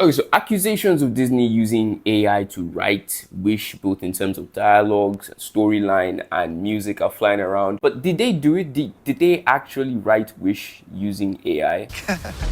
Okay, so accusations of Disney using AI to write Wish, both in terms of dialogues, storyline, and music, are flying around. But did they do it? Did they actually write Wish using AI?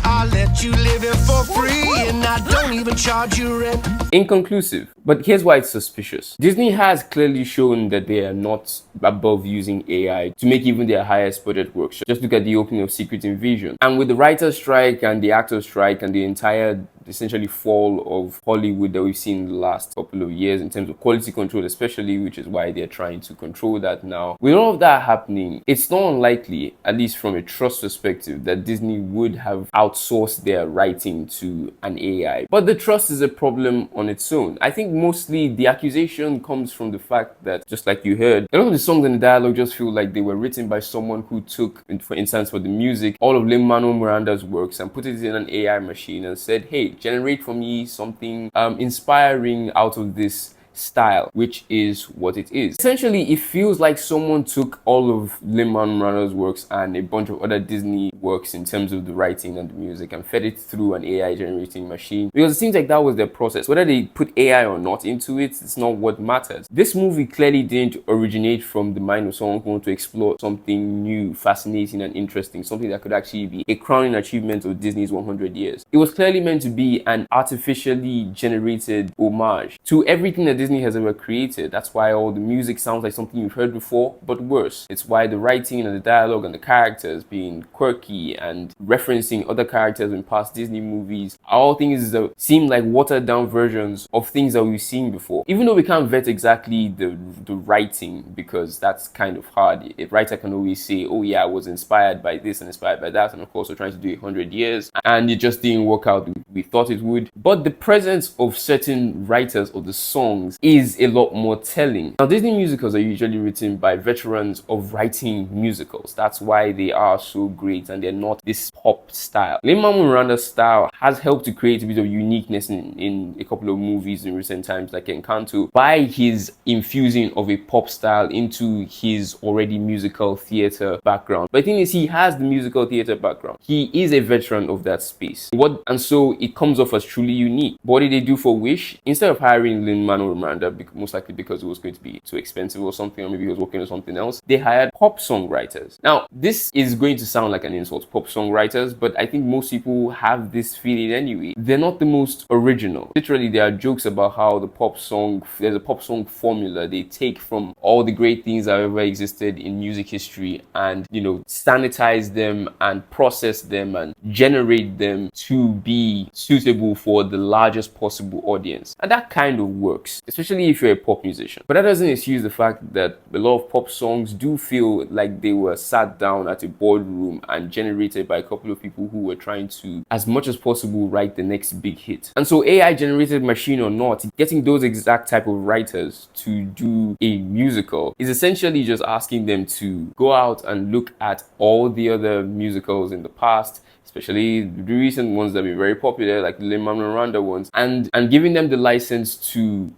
I'll let you live it for free, and I don't even charge you rent. Inconclusive. But here's why it's suspicious. Disney has clearly shown that they are not above using AI to make even their highest budget works. Just look at the opening of Secret Invasion. And with the writer's strike and the actor's strike and the entire essentially fall of Hollywood that we've seen in the last couple of years in terms of quality control especially, which is why they're trying to control that now. With all of that happening, it's not unlikely, at least from a trust perspective, that Disney would have outsourced their writing to an AI. But the trust is a problem on its own. I think mostly the accusation comes from the fact that, just like you heard, a lot of the songs and the dialogue just feel like they were written by someone who took, for instance, for the music, all of Lin-Manuel Miranda's works and put it in an AI machine and said, hey, generate for me something inspiring out of this style, which is what it is. Essentially, it feels like someone took all of Lin-Manuel Miranda's works and a bunch of other Disney works in terms of the writing and the music and fed it through an AI generating machine, because it seems like that was their process. Whether they put AI or not into it, it's not what matters. This movie clearly didn't originate from the mind of someone who wanted to explore something new, fascinating, and interesting, something that could actually be a crowning achievement of Disney's 100 years. It was clearly meant to be an artificially generated homage to everything that Disney has ever created. That's why all the music sounds like something you've heard before, but worse. It's why the writing and the dialogue and the characters being quirky and referencing other characters in past Disney movies are all things that seem like watered down versions of things that we've seen before. Even though we can't vet exactly the writing, because that's kind of hard. A writer can always say, oh yeah, I was inspired by this and inspired by that, and of course we're trying to do 100 years and it just didn't work out we thought it would. But the presence of certain writers of the songs is a lot more telling. Now, Disney musicals are usually written by veterans of writing musicals. That's why they are so great and they're not this pop style. Lin-Manuel Miranda's style has helped to create a bit of uniqueness in a couple of movies in recent times, like Encanto, by his infusing of a pop style into his already musical theater background. But the thing is, he has the musical theater background. He is a veteran of that space. And so it comes off as truly unique. But what did they do for Wish? Instead of hiring Lin-Manuel Miranda, most likely because it was going to be too expensive or something, or maybe he was working on something else, they hired pop songwriters. Now, this is going to sound like an insult, pop songwriters, but I think most people have this feeling anyway. They're not the most original. Literally, there are jokes about how there's a pop song formula they take from all the great things that have ever existed in music history and, sanitize them and process them and generate them to be suitable for the largest possible audience. And that kind of works, especially if you're a pop musician. But that doesn't excuse the fact that a lot of pop songs do feel like they were sat down at a boardroom and generated by a couple of people who were trying to, as much as possible, write the next big hit. And so AI generated machine or not, getting those exact type of writers to do a musical is essentially just asking them to go out and look at all the other musicals in the past, especially the recent ones that have been very popular, like the Lin-Manuel Miranda ones, and giving them the license to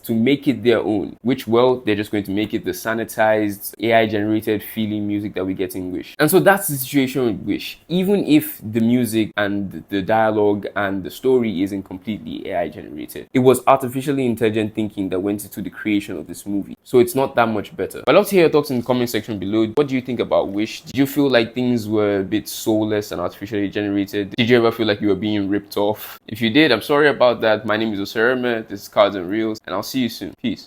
make it their own, which, well, they're just going to make it the sanitized, AI-generated feeling music that we get in Wish. And so that's the situation with Wish. Even if the music and the dialogue and the story isn't completely AI-generated, it was artificially intelligent thinking that went into the creation of this movie. So it's not that much better. I'd love to hear your thoughts in the comment section below. What do you think about Wish? Did you feel like things were a bit soulless and artificially generated? Did you ever feel like you were being ripped off? If you did, I'm sorry about that. My name is Oseremen. This is Cards and Reels, and I'll see you soon. Peace.